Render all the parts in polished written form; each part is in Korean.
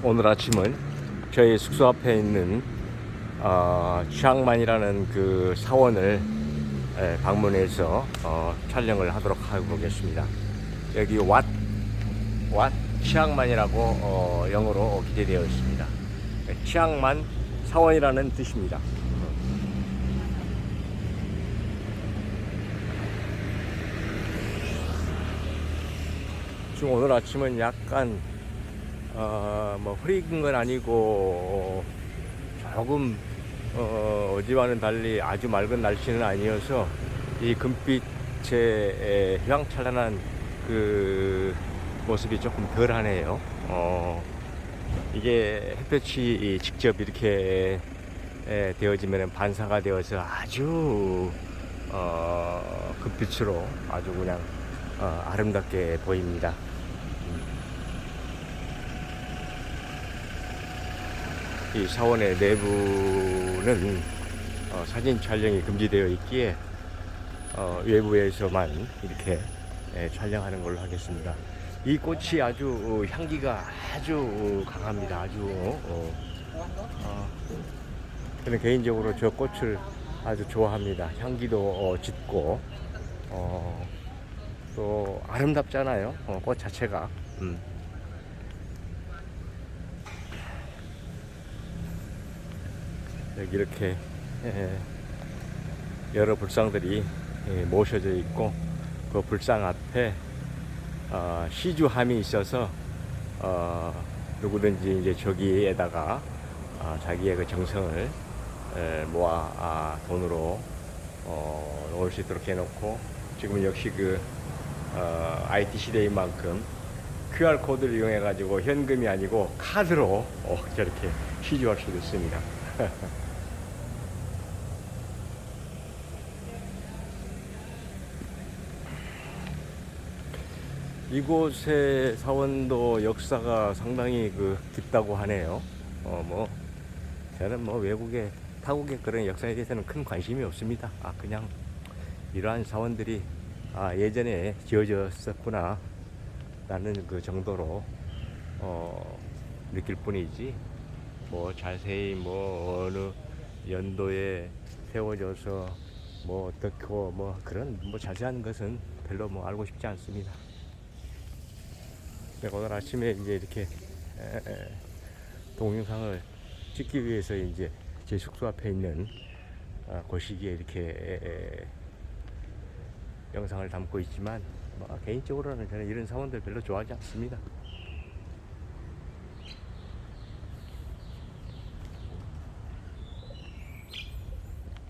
오늘 아침은 저희 숙소 앞에 있는 치앙만이라는 그 사원을 방문해서 촬영을 하도록 하겠습니다. 여기 왓 치앙만이라고 영어로 기재되어 있습니다. 치앙만 사원이라는 뜻입니다. 지금 오늘 아침은 약간 뭐 흐린 건 아니고 조금 어제와는 달리 아주 맑은 날씨는 아니어서 이 금빛의 휘황찬란한 그 모습이 조금 덜하네요. 이게 햇볕이 직접 이렇게 되어지면 반사가 되어서 아주 금빛으로 아주 그냥 아름답게 보입니다. 이 사원의 내부는 사진 촬영이 금지되어 있기에 외부에서만 이렇게 촬영하는 걸로 하겠습니다. 이 꽃이 아주 향기가 아주 강합니다. 아주 저는 개인적으로 저 꽃을 아주 좋아합니다. 향기도 짙고 또 아름답잖아요. 꽃 자체가. 여기 이렇게 여러 불상들이 모셔져 있고 그 불상 앞에 시주함이 있어서 누구든지 이제 저기에다가 자기의 그 정성을 모아 돈으로 올 수 있도록 해놓고 지금 역시 그 IT 시대인 만큼 QR 코드를 이용해 가지고 현금이 아니고 카드로 저렇게 시주할 수도 있습니다. 이곳의 사원도 역사가 상당히 깊다고 하네요. 뭐 저는 뭐 외국의 타국의 그런 역사에 대해서는 큰 관심이 없습니다. 그냥 이러한 사원들이 예전에 지어졌었구나 라는 그 정도로 느낄 뿐이지 뭐 자세히 뭐 어느 연도에 세워져서 뭐 어떻게 뭐 그런 뭐 자세한 것은 별로 뭐 알고 싶지 않습니다. 오늘 아침에 이제 이렇게 동영상을 찍기 위해서 이제 제 숙소 앞에 있는 거시기에 이렇게 영상을 담고 있지만 개인적으로는 저는 이런 사원들 별로 좋아하지 않습니다.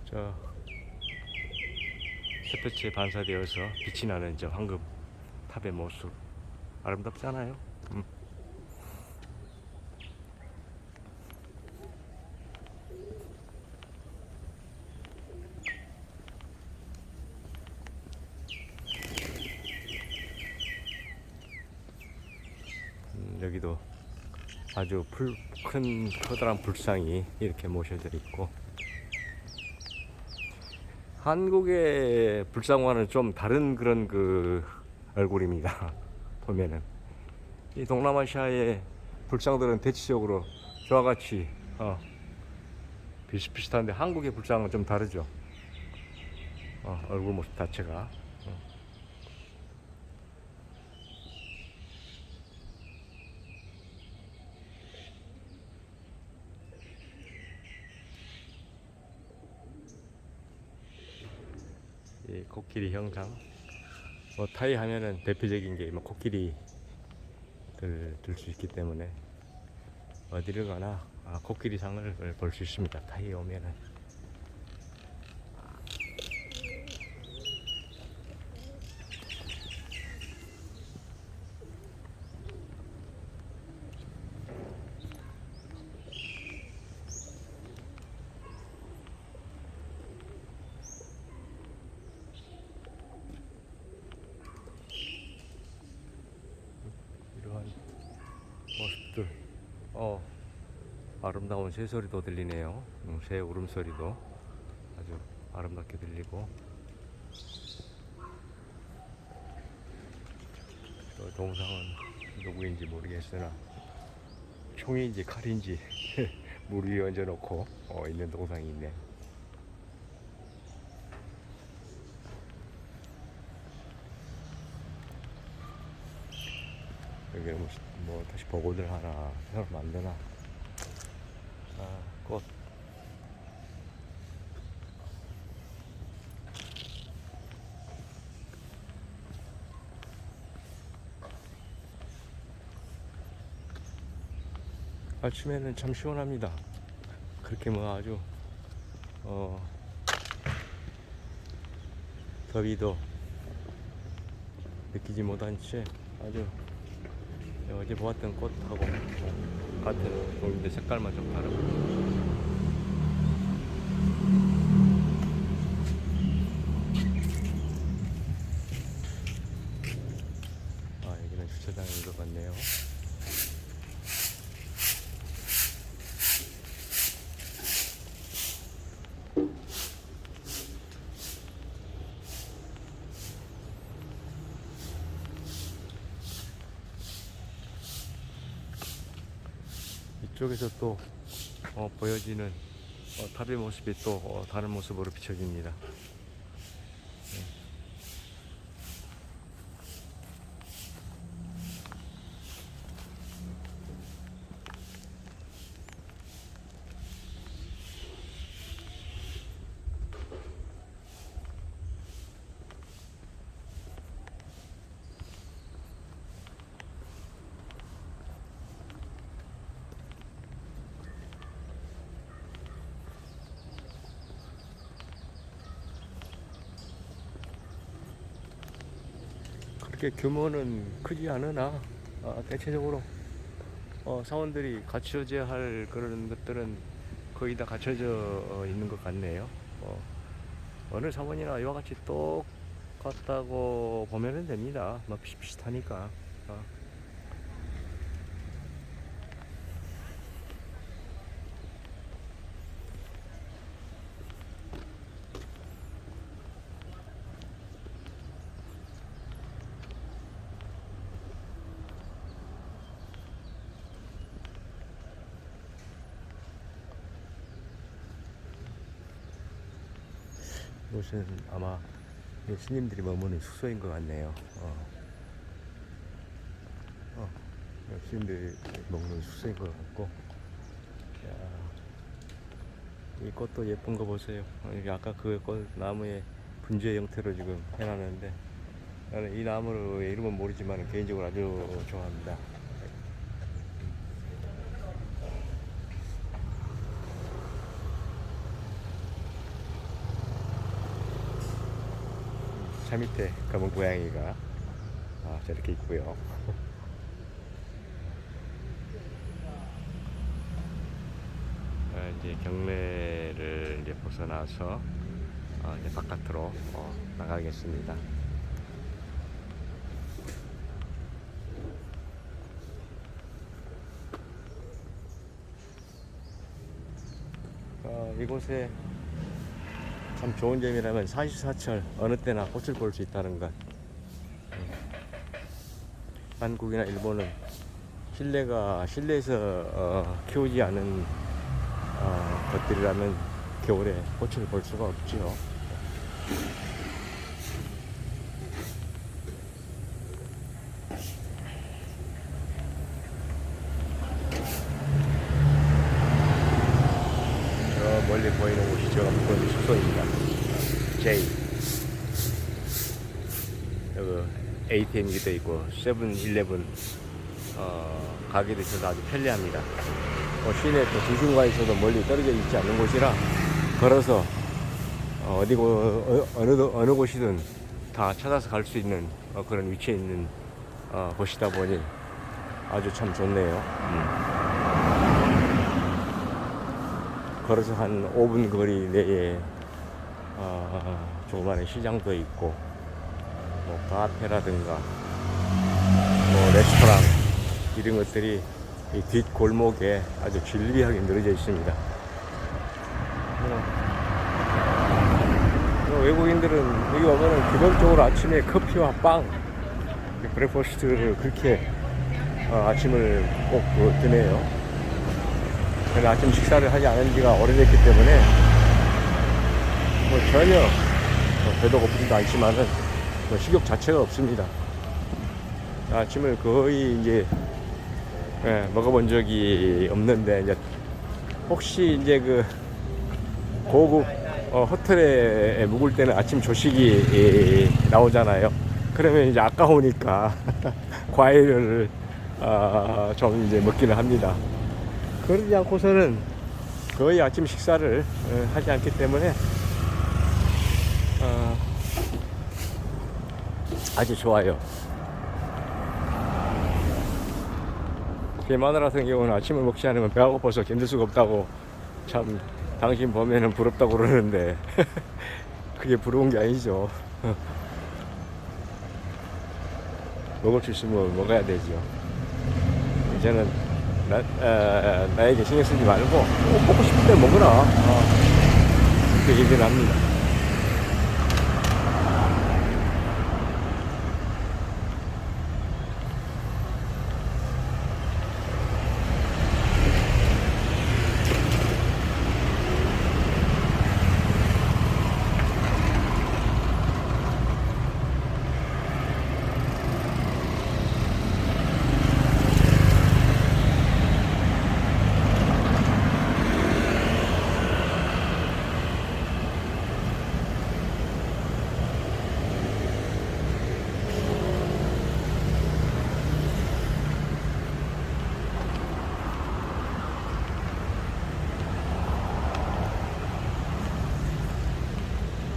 저 햇볕에 반사되어서 빛이 나는 저 황금 탑의 모습 아름답지 않아요? 여기도 아주 큰 커다란 불상이 이렇게 모셔져 있고 한국의 불상과는 좀 다른 그런 그 얼굴입니다. 보면은 이 동남아시아의 불상들은 대체적으로 저와 같이 비슷비슷한데 한국의 불상은 좀 다르죠. 얼굴 모습 자체가. 이 코끼리 형상. 뭐 타이 하면은 대표적인 게 뭐 코끼리들 들 수 있기 때문에 어디를 가나 코끼리 상을 볼 수 있습니다. 타이에 오면은. 이러한 모습들. 아름다운 새소리도 들리네요. 새 울음소리도 아주 아름답게 들리고 또 동상은 누구인지 모르겠으나 총인지 칼인지 물 위에 얹어놓고 있는 동상이 있네. 여기는 뭐 다시 보고들 하나 새로 만드나. 꽃. 아침에는 참 시원합니다. 그렇게 뭐 아주 더위도 느끼지 못한 채 아주 어제 보았던 꽃하고 같은 동인데 색깔만 좀 다르고. 여기는 주차장인 것 같네요. 이쪽에서 또 보여지는 탑의 모습이 또 다른 모습으로 비춰집니다. 그렇게 규모는 크지 않으나 대체적으로 사원들이 갖춰져야 할 그런 것들은 거의 다 갖춰져 있는 것 같네요. 어느 사원이나 이와 같이 똑같다고 보면 됩니다. 뭐 비슷비슷하니까. 이곳은 아마 스님들이 머무는 숙소인 것 같네요. 스님들이 머무는 숙소인 것 같고. 이 꽃도 예쁜 거 보세요. 아까 그 꽃 나무의 분재 형태로 지금 해놨는데, 나는 이 나무의 이름은 모르지만 개인적으로 아주 좋아합니다. 차 밑에 검은 고양이가 저렇게 있고요. 이제 경내를 이제 벗어나서 이제 바깥으로 나가겠습니다. 이곳에 참 좋은 점이라면 24철 어느 때나 꽃을 볼 수 있다는 것. 한국이나 일본은 실내에서 키우지 않은 것들이라면 겨울에 꽃을 볼 수가 없지요. 저 멀리 보이는 곳이 저 그 숙소입니다. J. 여기 ATM기도 있고 세븐일레븐 가게도 있어서 아주 편리합니다. 시내 또 중심가에서도 멀리 떨어져 있지 않는 곳이라 걸어서 어느 곳이든 다 찾아서 갈 수 있는 그런 위치에 있는 곳이다 보니 아주 참 좋네요. 걸어서 한 5분 거리 내에 조그마한 시장도 있고, 뭐 카페라든가 뭐 레스토랑 이런 것들이 이 뒷골목에 아주 질비하게 늘어져 있습니다. 외국인들은 여기 오면은 기본적으로 아침에 커피와 빵, 브레이퍼스트를 그렇게 아침을 꼭 드네요. 저는 아침 식사를 하지 않은 지가 오래됐기 때문에 뭐 전혀 배도 고프지도 않지만은 뭐 식욕 자체가 없습니다. 아침을 거의 이제 먹어본 적이 없는데, 이제 혹시 이제 그 고급 호텔에 묵을 때는 아침 조식이 나오잖아요. 그러면 이제 아까우니까 과일을 좀 이제 먹기는 합니다. 그러지 않고서는 거의 아침 식사를 하지 않기 때문에 아주 좋아요. 제 마누라 같은 경우는 아침을 먹지 않으면 배가 고파서 견딜 수가 없다고, 참 당신 보면은 부럽다고 그러는데 그게 부러운 게 아니죠. 먹을 수 있으면 먹어야 되죠. 이제는 나에게 신경 쓰지 말고 먹고 싶을 때 먹으라, 그렇게 얘기를 합니다.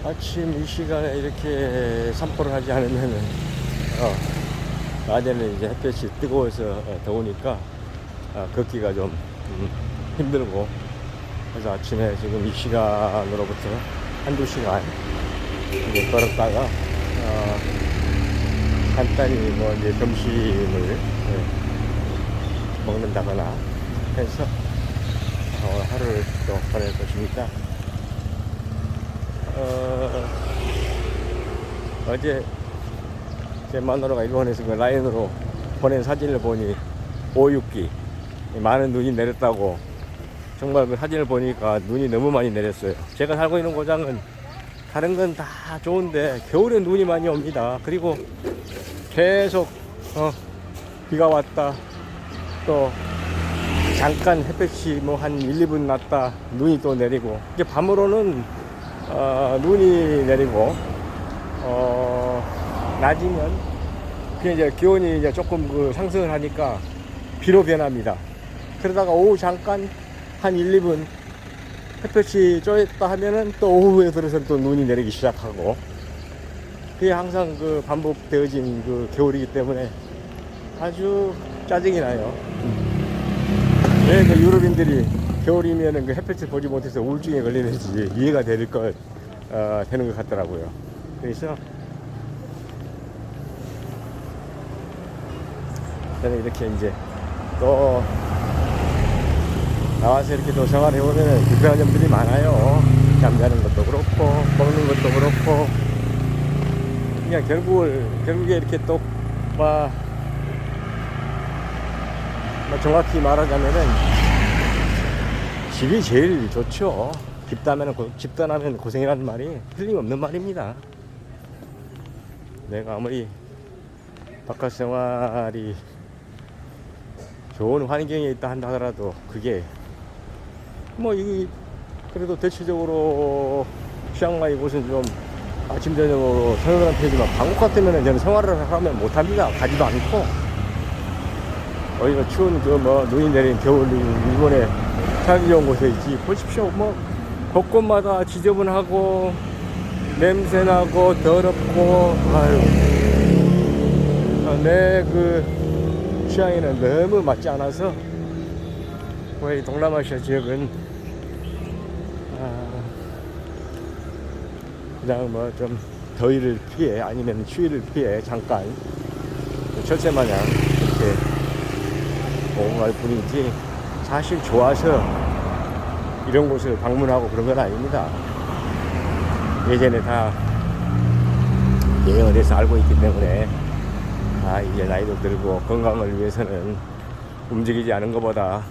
아침 이 시간에 이렇게 산보를 하지 않으면은 낮에는 이제 햇볕이 뜨거워서 더우니까 걷기가 좀 힘들고, 그래서 아침에 지금 이 시간으로부터 한두 시간 이제 걸었다가 간단히 뭐 이제 점심을 먹는다거나 해서 하루를 또 보낼 것입니다. 어제 제 마누라가 일본에서 그 라인으로 보낸 사진을 보니 5, 6기 많은 눈이 내렸다고. 정말 그 사진을 보니까 눈이 너무 많이 내렸어요. 제가 살고 있는 고장은 다른 건 다 좋은데 겨울에 눈이 많이 옵니다. 그리고 계속 비가 왔다, 또 잠깐 햇볕이 뭐 한 1, 2분 났다 눈이 또 내리고, 이제 밤으로는 눈이 내리고, 낮이면 그냥 이제 기온이 이제 조금 그 상승을 하니까 비로 변합니다. 그러다가 오후 잠깐 한 1, 2분 햇볕이 쬐었다 하면은 또 오후에 들어서 또 눈이 내리기 시작하고, 그게 항상 그 반복되어진 그 겨울이기 때문에 아주 짜증이 나요. 왜 그 유럽인들이 겨울이면은 그 햇볕을 보지 못해서 우울증에 걸리는지 이해가 되는 것 같더라고요. 그래서 저는 이렇게 이제 또 나와서 이렇게 또 생활해보면 불편한 점들이 많아요. 잠자는 것도 그렇고, 먹는 것도 그렇고, 그냥 결국에 이렇게 또 정확히 말하자면은 집이 제일 좋죠. 집단하면 고생이라는 말이 틀림없는 말입니다. 내가 아무리 바깥 생활이 좋은 환경에 있다 한다 하더라도 그게 뭐 그래도 대체적으로 치앙마이 곳은 좀 아침 저녁으로 서늘한 편이지만 방콕 같으면 저는 생활을 하면 못합니다. 가지도 않고. 어디가 추운 눈이 내린 겨울 일본에 살기 좋은 곳에 있지. 보십시오, 곳곳마다 지저분하고 냄새나고 더럽고, 내 그 취향에는 너무 맞지 않아서 거의 동남아시아 지역은 그냥 좀 더위를 피해, 아니면 추위를 피해 잠깐 철새마냥 이렇게 오고 갈 뿐이지, 사실 좋아서 이런 곳을 방문하고 그런 건 아닙니다. 예전에 다 여행을 해서 알고 있기 때문에 이제 나이도 들고 건강을 위해서는 움직이지 않은 것보다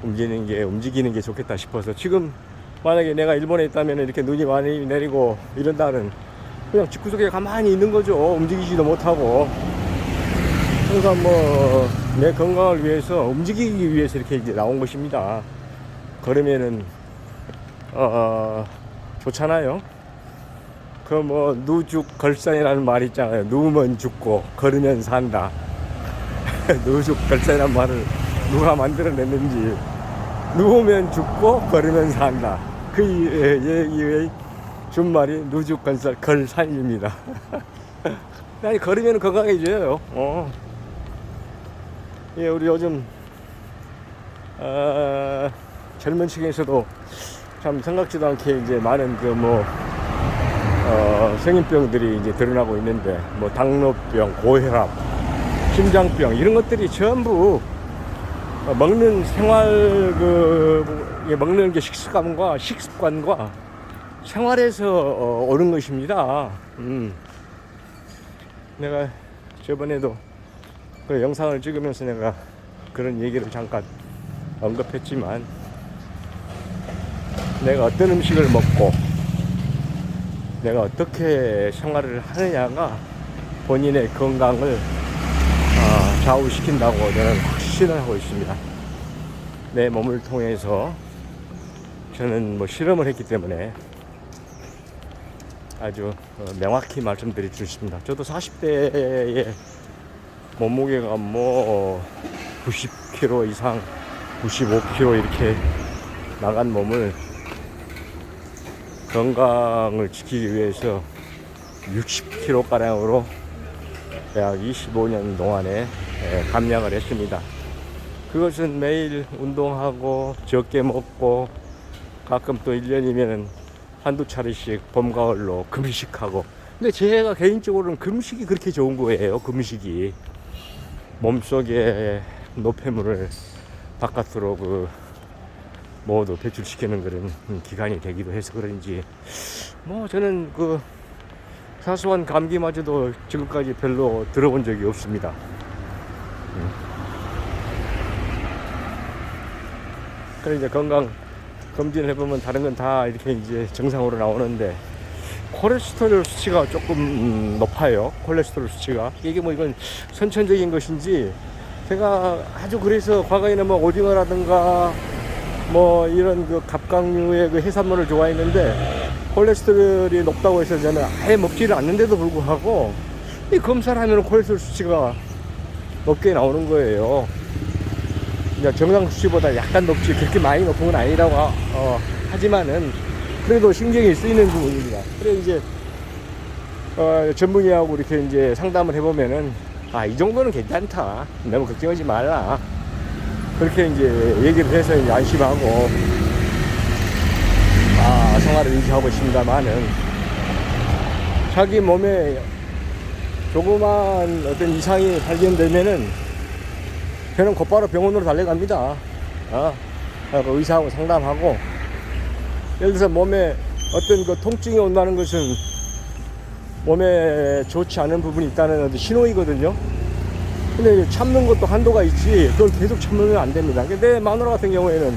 움직이는 게 좋겠다 싶어서 지금 만약에 내가 일본에 있다면 이렇게 눈이 많이 내리고 이런 날은 그냥 집구석에 가만히 있는 거죠. 움직이지도 못하고. 그러니까 뭐 내 건강을 위해서 움직이기 위해서 이렇게 이제 나온 것입니다. 걸으면은 좋잖아요. 그 뭐 누죽걸산이라는 말이 있잖아요. 누우면 죽고 걸으면 산다. 누죽걸산이라는 말을 누가 만들어냈는지, 누우면 죽고 걸으면 산다. 그 얘기의 준말이 누죽걸산입니다. 아니 걸으면 건강해져요. 예, 우리 요즘 젊은 층에서도 참 생각지도 않게 이제 많은 그 뭐 성인병들이 이제 드러나고 있는데, 뭐 당뇨병, 고혈압, 심장병 이런 것들이 전부 먹는 생활 먹는 게 식습관과 생활에서 오는 것입니다. 내가 저번에도 그 영상을 찍으면서 내가 그런 얘기를 잠깐 언급했지만, 내가 어떤 음식을 먹고 내가 어떻게 생활을 하느냐가 본인의 건강을 좌우시킨다고 저는 확신을 하고 있습니다. 내 몸을 통해서 저는 뭐 실험을 했기 때문에 아주 명확히 말씀드릴 수 있습니다. 저도 40대에 몸무게가 뭐 90kg 이상, 95kg 이렇게 나간 몸을 건강을 지키기 위해서 60kg가량으로 약 25년 동안에 감량을 했습니다. 그것은 매일 운동하고 적게 먹고 가끔 또 1년이면 한두 차례씩 봄, 가을로 금식하고. 근데 제가 개인적으로는 금식이 그렇게 좋은 거예요. 금식이 몸속에 노폐물을 바깥으로 모두 배출시키는 그런 기간이 되기도 해서 그런지, 뭐 저는 그 사소한 감기마저도 지금까지 별로 들어본 적이 없습니다. 그래 이제 건강 검진을 해보면 다른 건 다 이렇게 이제 정상으로 나오는데, 콜레스테롤 수치가 조금 높아요. 콜레스테롤 수치가. 이게 뭐 이건 선천적인 것인지, 제가 아주 그래서 과거에는 뭐 오징어라든가 뭐 이런 그 갑각류의 그 해산물을 좋아했는데, 콜레스테롤이 높다고 해서 저는 아예 먹지를 않는데도 불구하고 이 검사를 하면 콜레스테롤 수치가 높게 나오는 거예요. 정상 수치보다 약간 높지 그렇게 많이 높은 건 아니라고 하지만은 그래도 신경이 쓰이는 부분입니다. 그래 이제 전문의하고 이렇게 이제 상담을 해보면은 이 정도는 괜찮다, 너무 걱정하지 말라, 그렇게 이제 얘기를 해서 이제 안심하고 생활을 유지하고 있습니다만은, 자기 몸에 조그만 어떤 이상이 발견되면은 저는 곧바로 병원으로 달려갑니다. 그 의사하고 상담하고, 예를 들어서 몸에 어떤 그 통증이 온다는 것은 몸에 좋지 않은 부분이 있다는 신호이거든요. 근데 참는 것도 한도가 있지, 그걸 계속 참으면 안 됩니다. 내 마누라 같은 경우에는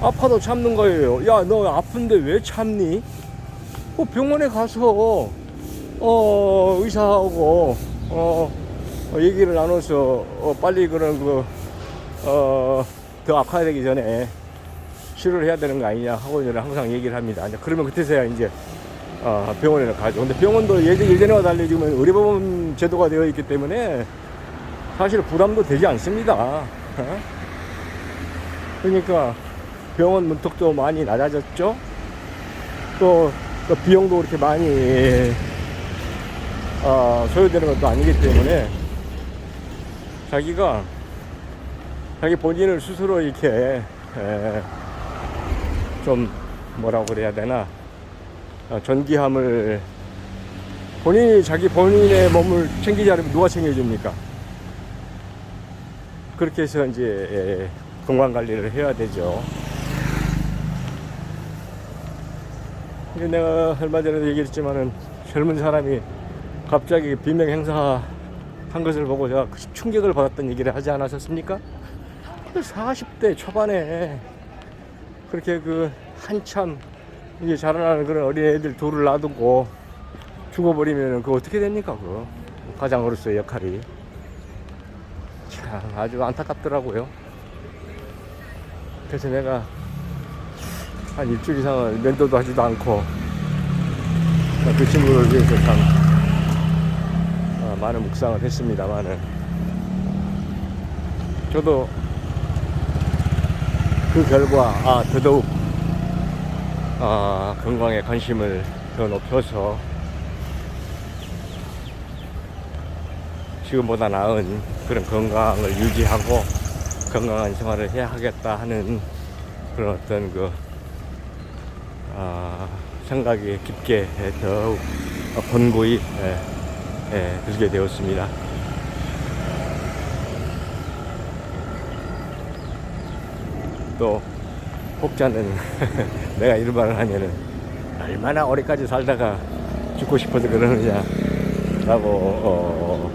아파도 참는 거예요. 야, 너 아픈데 왜 참니? 병원에 가서 의사하고 얘기를 나눠서 빨리 그런 더 악화되기 전에 치료를 해야 되는 거 아니냐 하고 저는 항상 얘기를 합니다. 그러면 그때서야 이제 병원에 가죠. 근데 병원도 예전에와 달리 지금 의료보험 제도가 되어 있기 때문에 사실 부담도 되지 않습니다. 그러니까 병원 문턱도 많이 낮아졌죠. 또 비용도 그렇게 많이 소요되는 것도 아니기 때문에 자기 본인을 스스로 이렇게 좀 뭐라고 그래야 되나, 존귀함을, 본인의 몸을 챙기지 않으면 누가 챙겨줍니까? 그렇게 해서 이제 건강 관리를 해야 되죠. 내가 얼마 전에도 얘기했지만은, 젊은 사람이 갑자기 비명 행사 한 것을 보고 제가 충격을 받았던 얘기를 하지 않았었습니까? 40대 초반에 그렇게 그 한참 이제 자라나는 그런 어린애들 둘을 놔두고 죽어버리면 그거 어떻게 됩니까? 그 가장으로서의 역할이 참 아주 안타깝더라고요. 그래서 내가 한 일주일 이상을 면도도 하지도 않고 그 친구를 위해서 참 많은 묵상을 했습니다만은 저도 그 결과 더더욱 건강에 관심을 더 높여서 지금보다 나은 그런 건강을 유지하고 건강한 생활을 해야 하겠다 하는 그런 어떤 그 생각이 깊게 더욱 권고히 들게 되었습니다. 또 혹자는 내가 이런 말을 하면은 얼마나 오래까지 살다가 죽고 싶어서 그러느냐 라고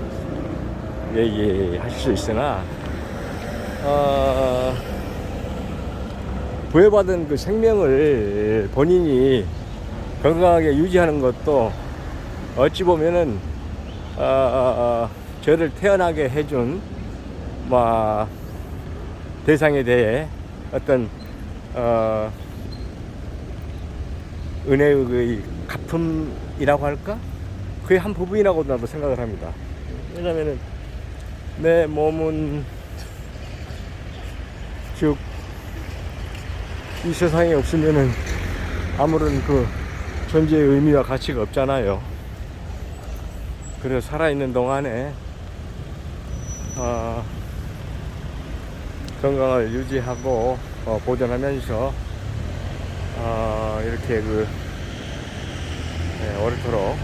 얘기하실 수 있으나 부여받은 그 생명을 본인이 건강하게 유지하는 것도 어찌 보면은 저를 태어나게 해준 대상에 대해 어떤 은혜의 갚음이라고 할까? 그의 한 부분이라고 나도 생각을 합니다. 왜냐면은 내 몸은 즉 이 세상에 없으면은 아무런 그 존재의 의미와 가치가 없잖아요. 그래서 살아있는 동안에 건강을 유지하고 보존하면서 이렇게 오래도록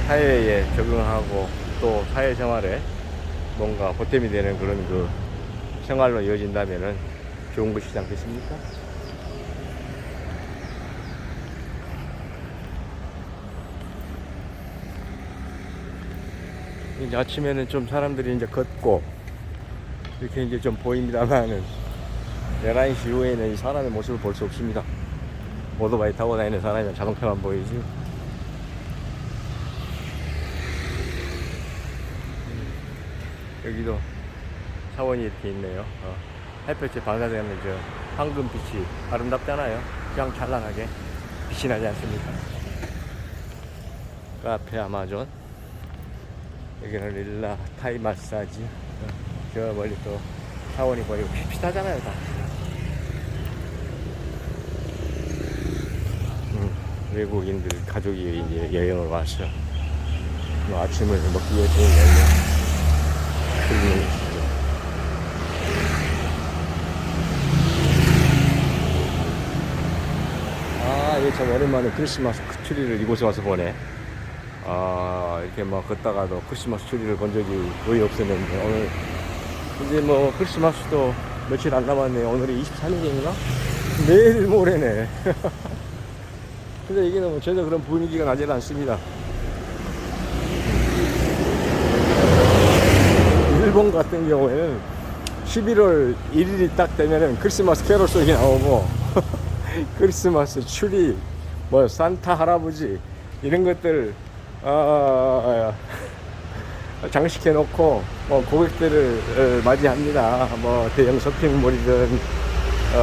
사회에 적응하고 또 사회생활에 뭔가 보탬이 되는 그런 그 생활로 이어진다면은 좋은 것이지 않겠습니까? 이제 아침에는 좀 사람들이 이제 걷고 이렇게 이제 좀 보입니다만은 11시 이후에는 이 사람의 모습을 볼 수 없습니다. 오토바이 타고 다니는 사람이나 자동차만 보이지. 여기도 사원이 이렇게 있네요. 햇볕에 반사되는 저 황금빛이 아름답잖아요. 그냥 찬란하게 빛이 나지 않습니까? 카페 아마존, 여기는 릴라 타이 마사지, 저 멀리 또 사원이 보이고 비슷하잖아요 다. 외국인들 가족이 이제 여행을 와서 아침을 먹기 위해서 여행. 이게 참 오랜만에 크리스마스 트리를 이곳에 와서 보네. 이렇게 걷다가도 크리스마스 트리를 본 적이 거의 없었는데 오늘 이제 크리스마스도 며칠 안 남았네요. 오늘이 23일인가? 내일 모레네. 근데 이게 전혀 그런 분위기가 나질 않습니다. 일본 같은 경우에는 11월 1일이 딱 되면은 크리스마스 캐롤 소리 나오고 크리스마스 추리 산타 할아버지 이런 것들 장식해 놓고 고객들을 맞이합니다. 대형 쇼핑몰이든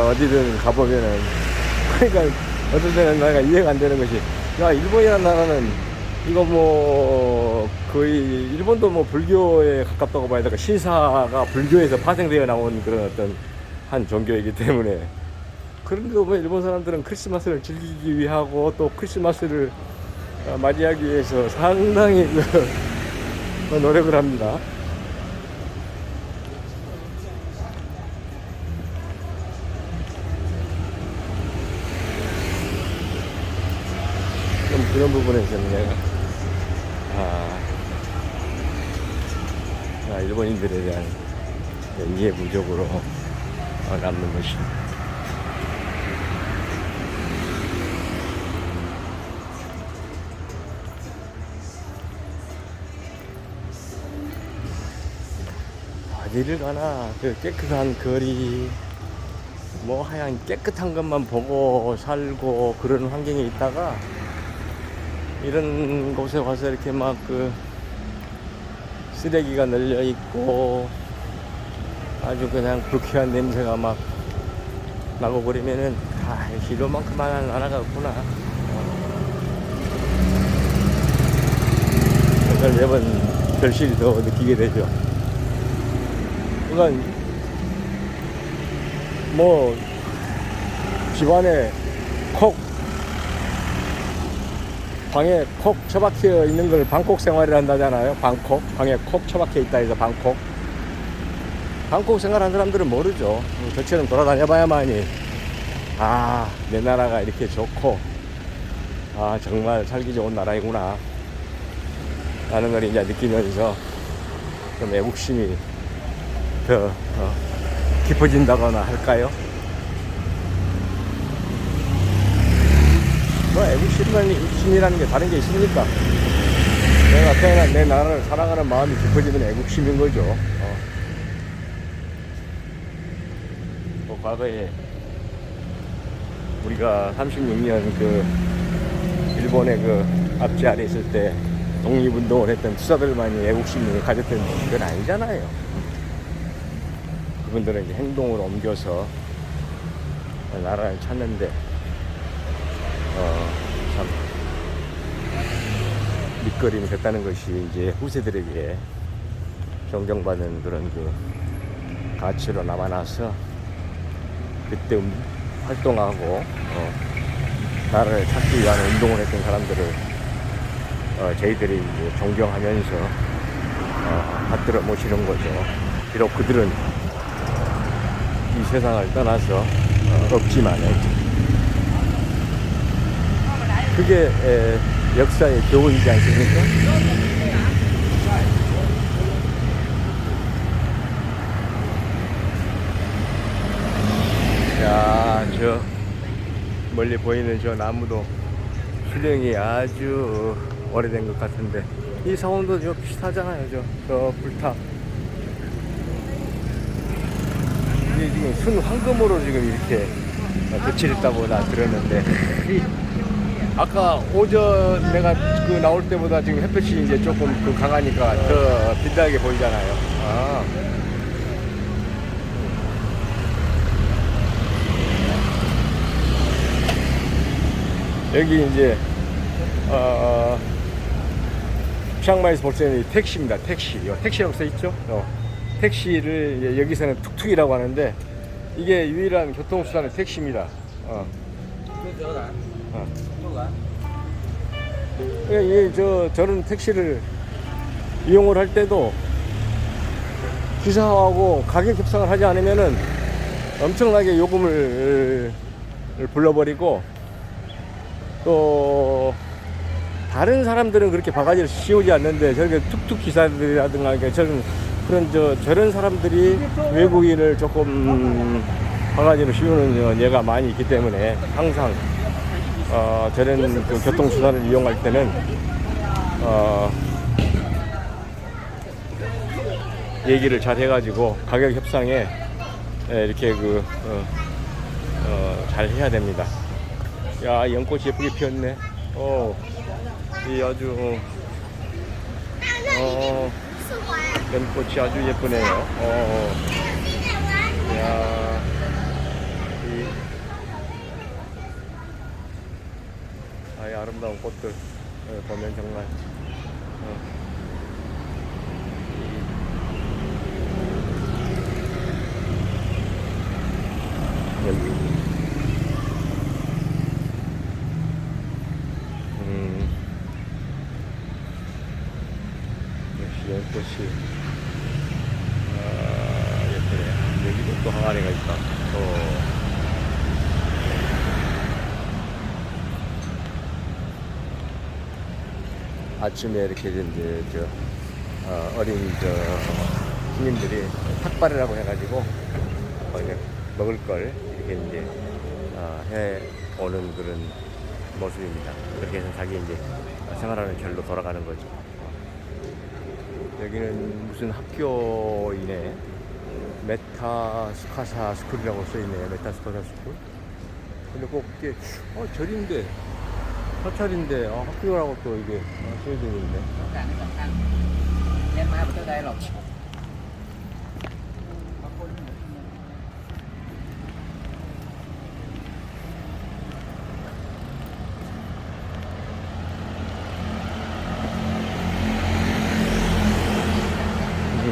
어디든 가보면은 그러니까 어떤 때는 내가 이해가 안 되는 것이 일본이라는 나라는 이거 거의 일본도 불교에 가깝다고 봐야 될까. 신사가 불교에서 파생되어 나온 그런 어떤 한 종교이기 때문에 그런데도 일본 사람들은 크리스마스를 즐기기 위하고 또 크리스마스를 맞이하기 위해서 상당히 노력을 합니다. 좀 그런 부분에서는 내가 일본인들에 대한 이해 부족으로 남는 것입니다. 어디를 가나 그 깨끗한 거리, 뭐 하여간 깨끗한 것만 보고 살고 그런 환경에 있다가 이런 곳에 와서 이렇게 막 그 쓰레기가 널려 있고 아주 그냥 불쾌한 냄새가 막 나고 그러면은 이거만큼만 나라가 없구나. 그걸 매번 절실히 더 느끼게 되죠. 그러니까 뭐 집안에 방에 콕 처박혀 있는 걸 방콕 생활을 한다잖아요. 방에 콕 처박혀 있다 해서 방콕 생활한 사람들은 모르죠. 저처럼 돌아다녀 봐야만이 내 나라가 이렇게 좋고 정말 살기 좋은 나라이구나 라는 걸 이제 느끼면서 좀 애국심이 더 깊어진다거나 할까요? 뭐 애국심이라는 게 다른 게 있습니까? 내가 태어난 내 나라를 사랑하는 마음이 깊어지면 애국심인 거죠. 뭐 과거에 우리가 36년 그 일본의 그 압제 아래 있을 때 독립운동을 했던 투사들만이 애국심을 가졌던 건 아니잖아요. 그분들은 이제 행동으로 옮겨서 나라를 찾는데 참 밑거림이 됐다는 것이 이제 후세들에게 존경받는 그런 그 가치로 남아나서 그때 활동하고 나라를 찾기 위한 운동을 했던 사람들을 저희들이 이제 존경하면서 받들어 모시는 거죠. 비록 그들은 이 세상을 떠나서 없지만 그게 역사의 교훈이지 않습니까? 자, 저 멀리 보이는 저 나무도 수령이 아주 오래된 것 같은데 이 사원도 저 비슷하잖아요. 저 불탑 이게 지금 순 황금으로 지금 이렇게 덧칠했다고 나 들었는데 아까 오전 내가 그 나올 때보다 지금 햇볕이 이제 조금 그 강하니까 더 빛나게 보이잖아요. 여기 이제 치앙마이에서 볼 수 있는 택시입니다. 택시라고 써 있죠. 택시를 이제 여기서는 툭툭이라고 하는데 이게 유일한 교통수단은 택시입니다. 저는 택시를 이용을 할 때도 기사하고 가격 협상을 하지 않으면은 엄청나게 요금을 불러버리고 또 다른 사람들은 그렇게 바가지를 씌우지 않는데 저렇게 툭툭 기사들이라든가 저런 사람들이 외국인을 조금 바가지로 씌우는 예가 많이 있기 때문에 항상 저런 그 교통수단을 이용할 때는 얘기를 잘 해가지고 가격 협상에 이렇게 잘 해야 됩니다. 야, 연꽃이 예쁘게 피었네. 이 아주 연꽃이 아주 예쁘네요. 야, 이 아름다운 꽃들 보면 정말 여기 역시 연꽃이 예쁘네. 여기도 또 항아리가 있다. 아침에 이렇게 이제 어린 스님들이 탁발이라고 해가지고 먹을 걸 이렇게 이제 해 오는 그런 모습입니다. 그렇게 해서 자기 이제 생활하는 결로 돌아가는 거죠. 여기는 무슨 학교이네. 메타스카사 스쿨이라고 써있네요. 메타스카사 스쿨. 근데 꼭 이게 절인데 사찰인데 학교라고 또 이게 써져 있네.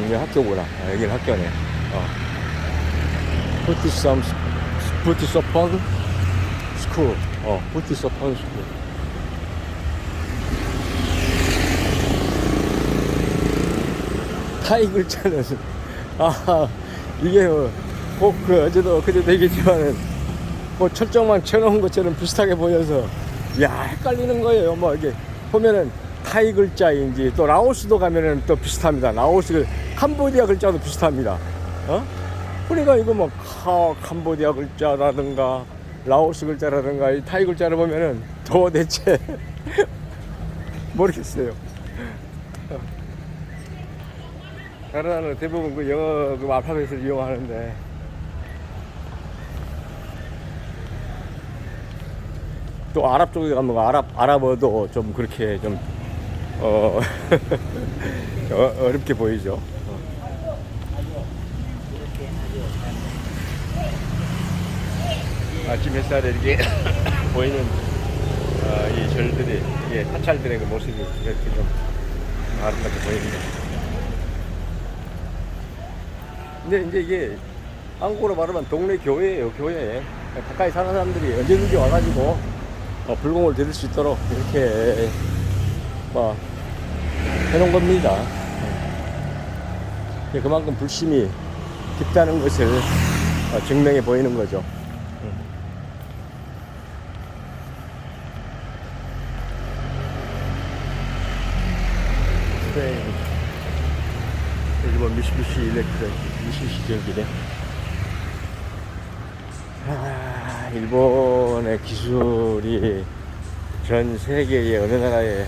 이게 학교구나. 여기는 학교네. 푸티서펀 스쿨. 푸티서펀 스쿨. 타이 글자는 이게 꼭 어제도 엊그제도 얘기했지만은 철정만 쳐놓은 것처럼 비슷하게 보여서 헷갈리는 거예요. 이게 보면은 타이 글자인지, 또 라오스도 가면은 또 비슷합니다. 라오스 캄보디아 글자도 비슷합니다. 그러니까 이거 캄보디아 글자라든가 라오스 글자라든가 이 타이 글자를 보면은 도대체 모르겠어요. 다른 나라는 대부분 그 영어 그 알파벳을 이용하는데, 또 아랍 쪽에 가면 아랍어도 좀 그렇게 좀 어렵게 보이죠. 아침 햇살에 이렇게 보이는 이 절들이, 사찰들의 그 모습이 이렇게 좀 아름답게 보입니다. 근데 이제 이게 한국어로 말하면 동네 교회예요. 교회. 가까이 사는 사람들이 언제든지 와가지고 불공을 드릴 수 있도록 이렇게 해놓은 겁니다. 그만큼 불심이 깊다는 것을 증명해 보이는 거죠. 일본 미쓰비시 일렉트릭, 미쓰비시 전기네. 일본의 기술이 전 세계의 어느 나라에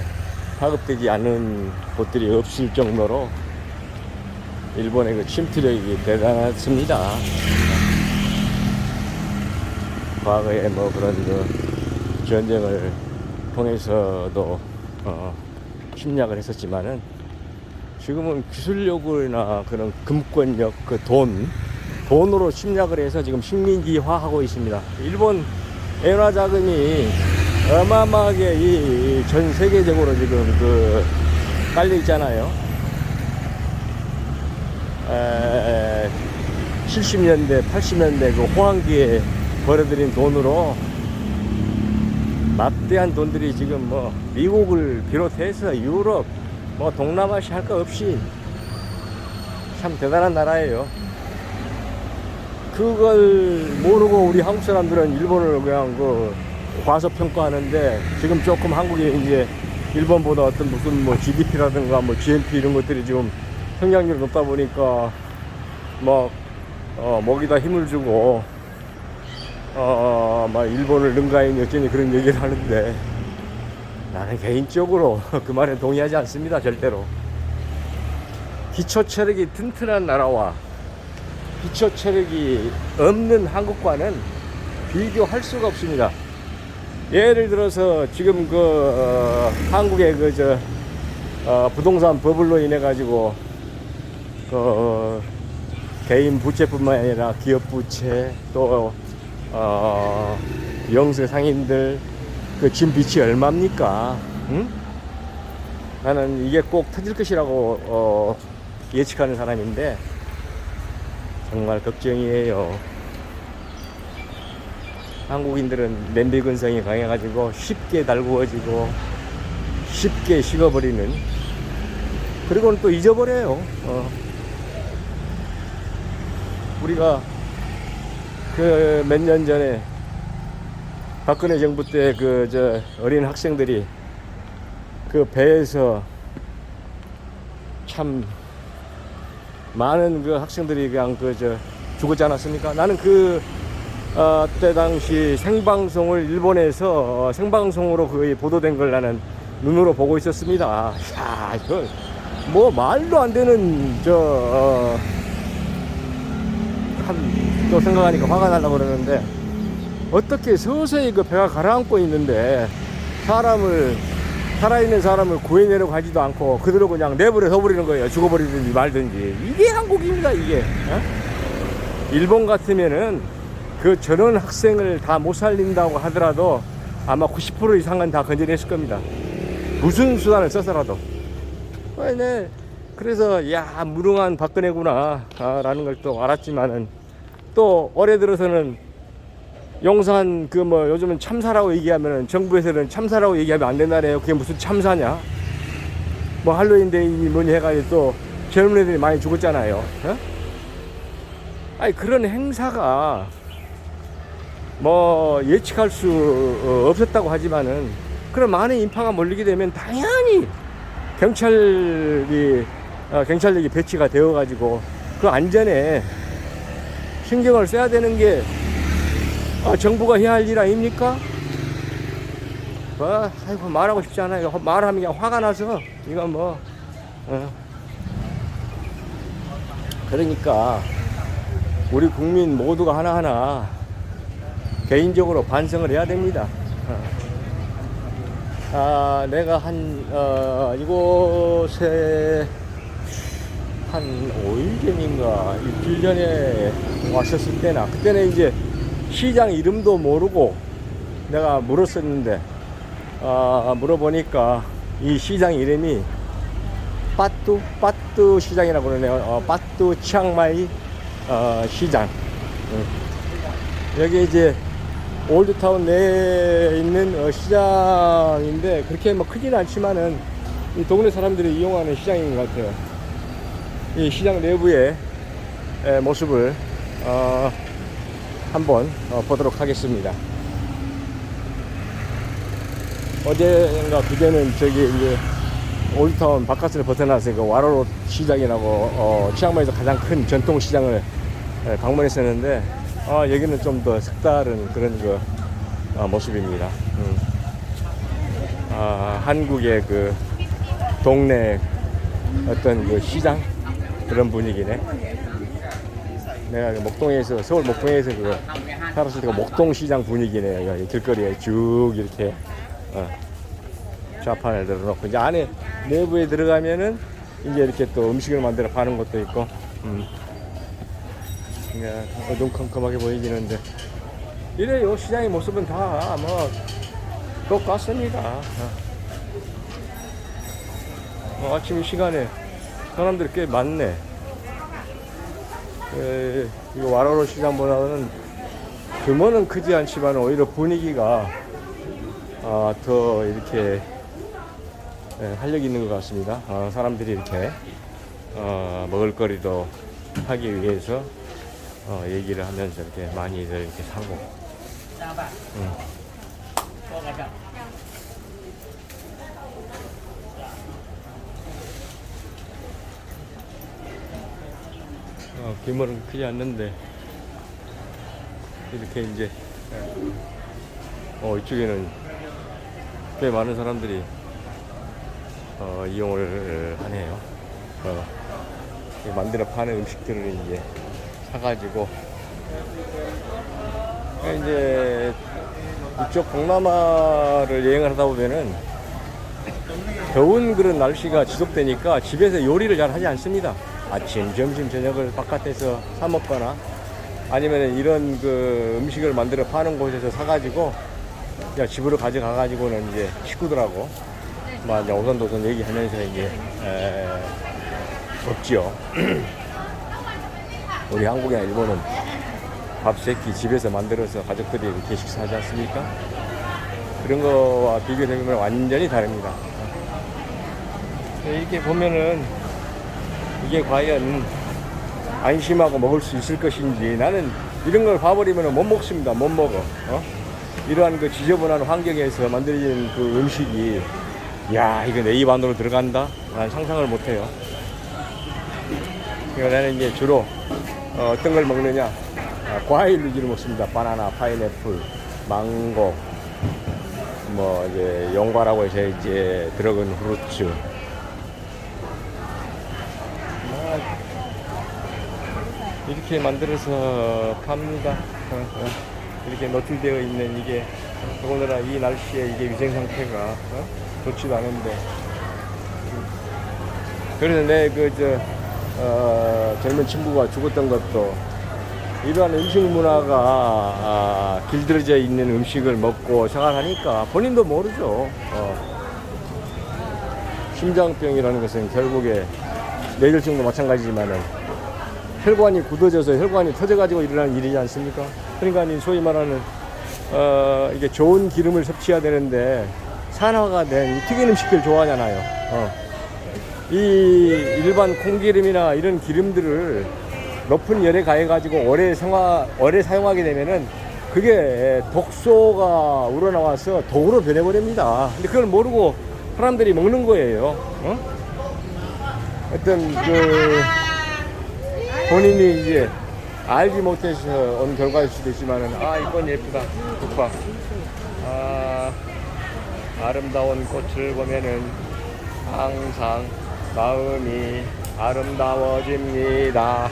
파급되지 않은 곳들이 없을 정도로 일본의 그 침투력이 대단했습니다. 과거에 그런 그 전쟁을 통해서도 침략을 했었지만은, 지금은 기술력이나 그런 금권력, 그 돈으로 침략을 해서 지금 식민지화하고 있습니다. 일본 엔화 자금이 어마어마하게 이 전 세계적으로 지금 깔려 있잖아요. 70년대, 80년대 그 호황기에 벌어들인 돈으로 막대한 돈들이 지금 미국을 비롯해서 유럽, 동남아시아 할 거 없이 참 대단한 나라예요. 그걸 모르고 우리 한국 사람들은 일본을 그냥 과소평가하는데, 지금 조금 한국이 이제 일본보다 어떤 무슨 GDP라든가 GNP 이런 것들이 지금 성장률이 높다 보니까 먹이다 힘을 주고 일본을 능가하니 어쩌니 그런 얘기를 하는데, 나는 개인적으로 그 말에 동의하지 않습니다. 절대로. 기초 체력이 튼튼한 나라와 기초 체력이 없는 한국과는 비교할 수가 없습니다. 예를 들어서 지금 한국의 부동산 버블로 인해 가지고 개인 부채뿐만 아니라 기업 부채, 또 영세 상인들 진 빚이 얼마입니까? 응? 나는 이게 꼭 터질 것이라고 예측하는 사람인데 정말 걱정이에요. 한국인들은 냄비 근성이 강해가지고 쉽게 달구어지고 쉽게 식어버리는, 그리고는 또 잊어버려요. 우리가 몇 년 전에 박근혜 정부 때 어린 학생들이 배에서 참 많은 학생들이 그냥 죽었지 않았습니까? 나는 때 당시 생방송을 일본에서 생방송으로 거의 보도된 걸 나는 눈으로 보고 있었습니다. 이야, 말도 안 되는 또 생각하니까 화가 나려고 그러는데, 어떻게 서서히 그 배가 가라앉고 있는데 살아있는 사람을 구해내려고 하지도 않고 그대로 그냥 내버려 둬버리는 거예요. 죽어버리든지 말든지. 이게 한국입니다, 이게. 어? 일본 같으면은 그 전원 학생을 다 못 살린다고 하더라도 아마 90% 이상은 다 건져냈을 겁니다. 무슨 수단을 써서라도. 네. 그래서 야, 무능한 박근혜구나 라는 걸 또 알았지만은, 또 올해 들어서는 용산 그 뭐 요즘은 참사라고 얘기하면은, 정부에서는 참사라고 얘기하면 안 된다네요. 그게 무슨 참사냐? 뭐 할로윈 데이니 뭐니 해가지고 또 젊은 애들이 많이 죽었잖아요. 어? 아니, 그런 행사가 뭐 예측할 수 없었다고 하지만은, 그런 많은 인파가 몰리게 되면 당연히 경찰력이 배치가 되어 가지고 그 안전에 신경을 써야 되는 게 정부가 해야 할 일 아닙니까? 아이고, 말하고 싶지 않아요. 말하면 그냥 화가 나서 이건 뭐 그러니까 우리 국민 모두가 하나하나 개인적으로 반성을 해야 됩니다. 내가 이곳에 한 5일 전인가 이틀 전에 왔었을 때나, 그때는 이제 시장 이름도 모르고 내가 물었었는데, 물어보니까 이 시장 이름이 빠뚜 시장이라고 그러네요. 빠뚜 치앙마이 시장. 여기 이제 올드타운 내에 있는 시장인데, 그렇게 뭐 크지는 않지만은 이 동네 사람들이 이용하는 시장인 것 같아요. 이 시장 내부의 모습을 한번 보도록 하겠습니다. 어제인가 그제는 저기 이제 올드타운 바깥을 벗어나서 그 와로로 시장이라고 치앙마이에서 가장 큰 전통 시장을 방문했었는데, 여기는 좀 더 색다른 그런 그 모습입니다. 한국의 그 동네 어떤 그 시장 그런 분위기네. 내가 목동에서, 서울 목동에서 그 살았을 때가 목동시장 분위기네요. 여기 길거리에 쭉 이렇게 좌판을 들어놓고, 이제 안에 내부에 들어가면은 이제 이렇게 또 음식을 만들어 파는 것도 있고, 그냥 어둠컴컴하게 보이기는데, 이래요. 시장의 모습은 다 뭐 똑같습니다. 아침 이 시간에 사람들이 꽤 많네. 이거 와로로 시장보다는 규모는 크지 않지만 오히려 분위기가 더 이렇게 활력 있는 것 같습니다. 사람들이 이렇게 먹을거리도 하기 위해서 얘기를 하면서 이렇게 많이들 이렇게 사고. 규모는 크지 않는데 이렇게 이제 이쪽에는 꽤 많은 사람들이 이용을 하네요. 만들어 파는 음식들을 이제 사가지고, 이제 이쪽 동남아를 여행을 하다 보면은 더운 그런 날씨가 지속되니까 집에서 요리를 잘 하지 않습니다. 아침, 점심, 저녁을 바깥에서 사 먹거나 아니면 이런 그 음식을 만들어 파는 곳에서 사가지고 집으로 가져가가지고는 이제 식구들하고 막 이제 오선도선 얘기하면서 이제 먹지요. 우리 한국이나 일본은 밥 세끼 집에서 만들어서 가족들이 이렇게 식사하지 않습니까? 그런 거와 비교되면 완전히 다릅니다. 이렇게 보면은 이게 과연 안심하고 먹을 수 있을 것인지, 나는 이런 걸 봐버리면 못 먹습니다. 못 먹어. 이러한 그 지저분한 환경에서 만들어진 그 음식이, 야, 이거 내 입 안으로 들어간다? 난 상상을 못 해요. 그러니까 나는 이제 주로 어떤 걸 먹느냐, 과일 위주로 먹습니다. 바나나, 파인애플, 망고, 뭐 이제 용과라고 해서 이제 드래곤 프루츠, 이렇게 만들어서 팝니다. 이렇게 노출되어 있는 이게 더군다나 이 날씨에 이게 위생 상태가 좋지도 않은데. 그래서 내 젊은 친구가 죽었던 것도 이러한 음식 문화가 길들여져 있는 음식을 먹고 생활하니까 본인도 모르죠. 심장병이라는 것은 결국에 뇌졸중도 마찬가지지만은 혈관이 굳어져서 혈관이 터져가지고 일어나는 일이지 않습니까? 그러니까 소위 말하는 이게 좋은 기름을 섭취해야 되는데 산화가 된 튀긴 음식들 좋아하잖아요. 이 일반 콩기름이나 이런 기름들을 높은 열에 가해가지고 오래 사용하게 되면은 그게 독소가 우러나와서 독으로 변해버립니다. 근데 그걸 모르고 사람들이 먹는 거예요. 어떤 본인이 이제 알지 못해서 온 결과일 수도 있지만은 이건 예쁘다. 국화. 아름다운 꽃을 보면은 항상 마음이 아름다워집니다.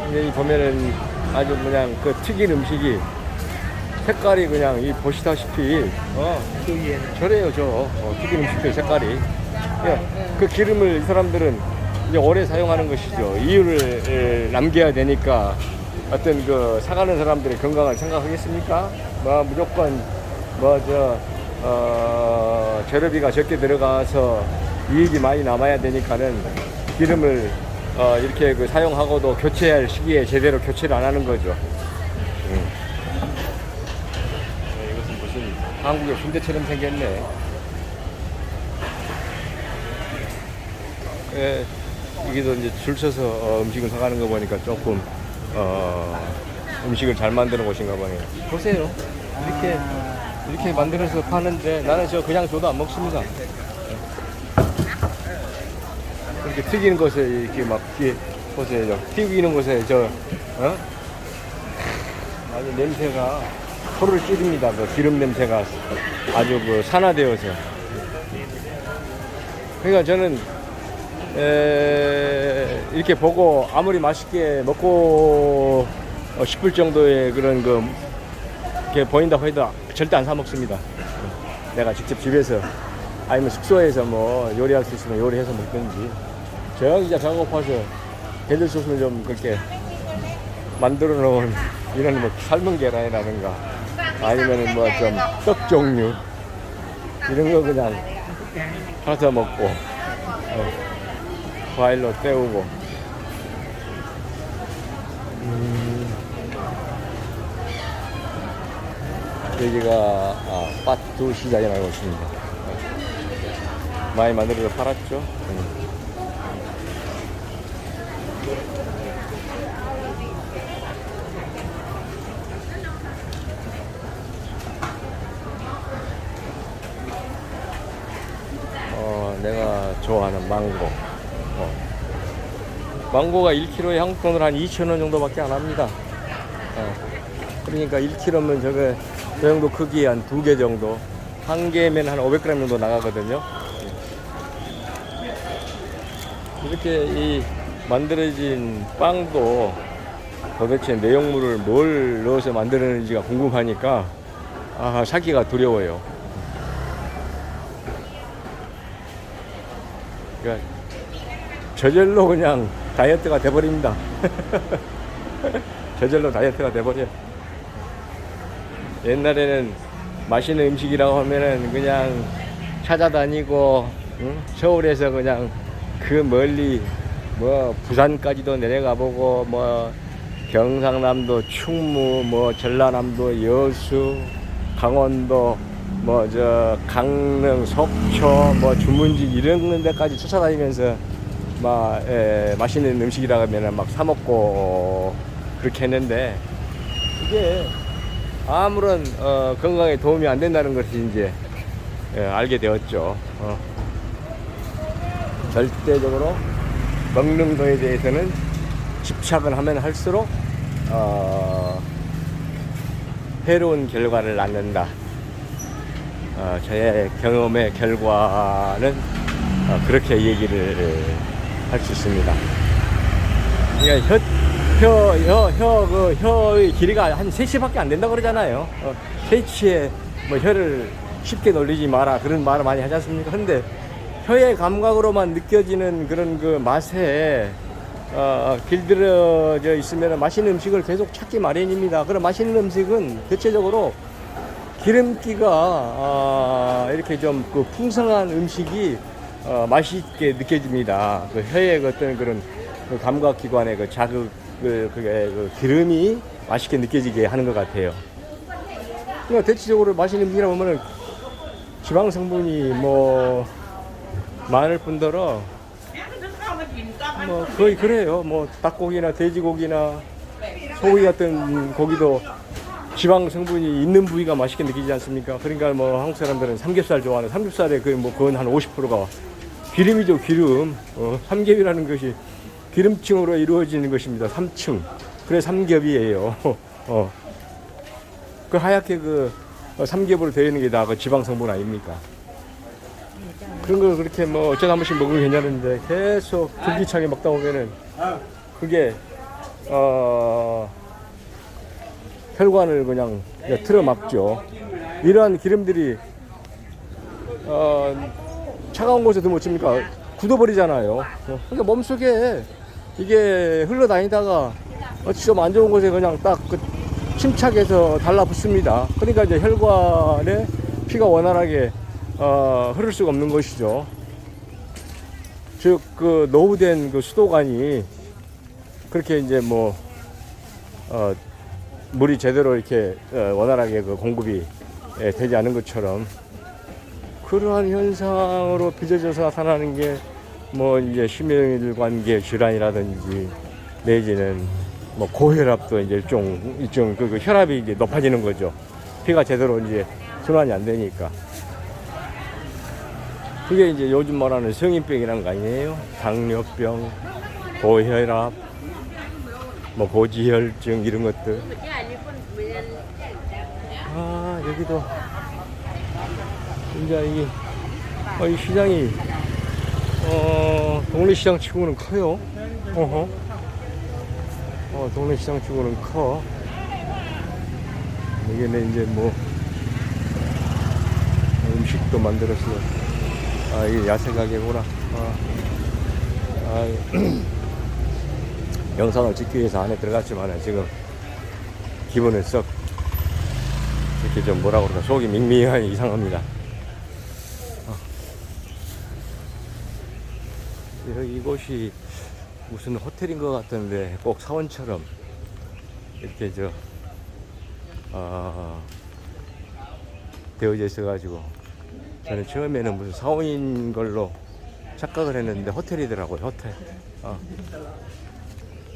근데 이 보면은 아주 그냥 그 튀긴 음식이 색깔이 그냥 이 보시다시피 저래요. 튀긴 음식들 색깔이. 그 기름을 이 사람들은 이제 오래 사용하는 것이죠. 이유를 남겨야 되니까. 어떤 사가는 사람들의 건강을 생각하겠습니까? 무조건 재료비가 적게 들어가서 이익이 많이 남아야 되니까는 기름을 이렇게 사용하고도 교체할 시기에 제대로 교체를 안 하는 거죠. 이것은 무슨 한국의 순대처럼 생겼네. 이게도 이제 줄 서서 음식을 사가는 거 보니까 조금 음식을 잘 만드는 곳인가 보네요. 보세요. 이렇게 만들어서 파는데 나는 그냥 줘도 안 먹습니다. 이렇게 튀기는 곳에 이렇게 막 보세요. 튀기는 곳에 아주 냄새가 코를 찌릅니다. 기름 냄새가 아주 산화되어서. 그러니까 저는 이렇게 보고 아무리 맛있게 먹고 싶을 정도의 그런 이렇게 보인다 해도 절대 안 사 먹습니다. 내가 직접 집에서 아니면 숙소에서 요리할 수 있으면 요리해서 먹든지 저기 작업해서 견딜 수 없으면 좀 그렇게 만들어 놓은 이런 삶은 계란이라든가 아니면 좀 떡 종류 이런 거 그냥 사서 먹고 과일로 때우고. 여기가 빠뚜 시장이라고 있습니다. 많이 만들어서 팔았죠. 내가 좋아하는 망고. 망고가 1kg에 한국 돈으로 한 2,000원 정도밖에 안 합니다. 그러니까 1kg면 저 정도 크기 한 2개 정도. 한 개면 한 500g 정도 나가거든요. 이렇게 이 만들어진 빵도 도대체 내용물을 뭘 넣어서 만드는지가 궁금하니까 사기가 두려워요. 그러니까 저절로 그냥 다이어트가 돼버립니다. 저절로 다이어트가 돼버려. 옛날에는 맛있는 음식이라고 하면은 그냥 찾아다니고 서울에서 그냥 멀리 부산까지도 내려가보고 경상남도 충무 전라남도 여수 강원도 강릉 속초 주문진 이런 데까지 쫓아다니면서 맛있는 음식이라고 하면은 사 먹고 그렇게 했는데 이게 아무런 건강에 도움이 안 된다는 것을 이제 알게 되었죠. 절대적으로 먹는 거에 대해서는 집착을 하면 할수록 해로운 결과를 낳는다. 저의 경험의 결과는 그렇게 얘기를 할 수 있습니다. 그러니까 혀의 길이가 한 3치밖에 안 된다고 그러잖아요. 3치에 뭐 혀를 쉽게 놀리지 마라 그런 말을 많이 하지 않습니까? 근데 혀의 감각으로만 느껴지는 그런 그 맛에 길들여져 있으면 맛있는 음식을 계속 찾기 마련입니다. 그런 맛있는 음식은 대체적으로 기름기가 이렇게 좀 그 풍성한 음식이 맛있게 느껴집니다. 그 혀의 어떤 그런 그 감각기관의 그 자극, 그 기름이 맛있게 느껴지게 하는 것 같아요. 그러니까 대체적으로 맛있는 음식이라 보면은 지방 성분이 뭐 많을 뿐더러 뭐 거의 그래요. 뭐 닭고기나 돼지고기나 소고기 같은 고기도 지방 성분이 있는 부위가 맛있게 느끼지 않습니까? 그러니까 뭐 한국 사람들은 삼겹살 좋아하는 삼겹살의 그 뭐 그건 한 50%가 기름이죠, 기름. 삼겹이라는 것이 기름층으로 이루어지는 것입니다. 3층. 그래 삼겹이에요. 그 하얗게 그 삼겹으로 되어 있는 게 다 그 지방 성분 아닙니까? 그런 걸 그렇게 뭐 어쩌다 한 번씩 먹으면 괜찮은데 계속 줄기차게 먹다 보면은 그게 혈관을 그냥 틀어막죠. 이러한 기름들이 차가운 곳에도 못 칩니까? 굳어버리잖아요. 그러니까 몸속에 이게 흘러다니다가 좀 안 좋은 곳에 그냥 딱 그 침착해서 달라붙습니다. 그러니까 이제 혈관에 피가 원활하게 흐를 수가 없는 것이죠. 즉 그 노후된 그 수도관이 그렇게 이제 뭐 물이 제대로 이렇게 원활하게 그 공급이 되지 않은 것처럼 그러한 현상으로 빚어져서 나타나는 게 뭐 이제 심혈관계 질환이라든지 내지는 뭐 고혈압도 이제 일종 그 혈압이 이제 높아지는 거죠. 피가 제대로 이제 순환이 안 되니까. 그게 이제 요즘 말하는 성인병이란 거 아니에요? 당뇨병, 고혈압, 뭐 고지혈증 이런 것들. 여기도 이제 이 시장이 동네 시장 치고는 커요. 동네 시장 치고는 커. 여기는 이제 뭐 음식도 만들었어요. 이게 야채 가게구나. 영상을 찍기 위해서 안에 들어갔지만 지금 기분은 썩 이렇게 좀 뭐라 그럴까 속이 밍밍하니 이상합니다. 이곳이 무슨 호텔인 것 같은데 꼭 사원처럼 이렇게 되어져 있어 가지고 저는 처음에는 무슨 사원인 걸로 착각을 했는데 호텔이더라고요. 호텔.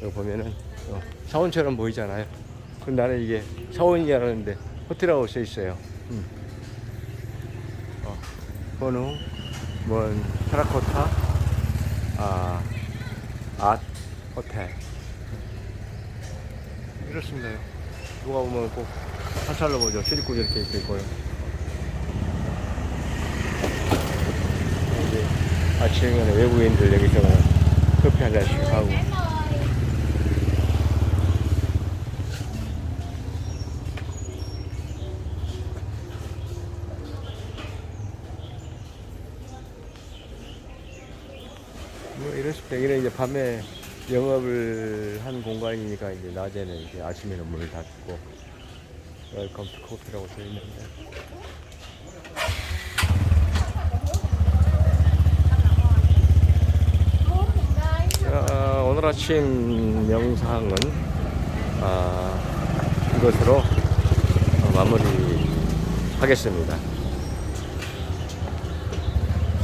여기 보면은 사원처럼 보이잖아요. 근데 나는 이게 사원이 알았는데 호텔이라고 써 있어요. 번호 뭔 테라코타 앗 호텔 이렇습니다. 누가 보면 꼭 사찰로 보죠. 출입구 이렇게 있고요. 이제 아침에 외국인들 여기서 커피 한 잔씩 하고. 뭐 이렇습니다. 여기는 이제 밤에 영업을 한 공간이니까 이제 낮에는 이제 아침에는 문을 닫고 웰컴 투 커피라고 되어 있는데. 오늘 아침 영상은 이것으로 마무리 하겠습니다.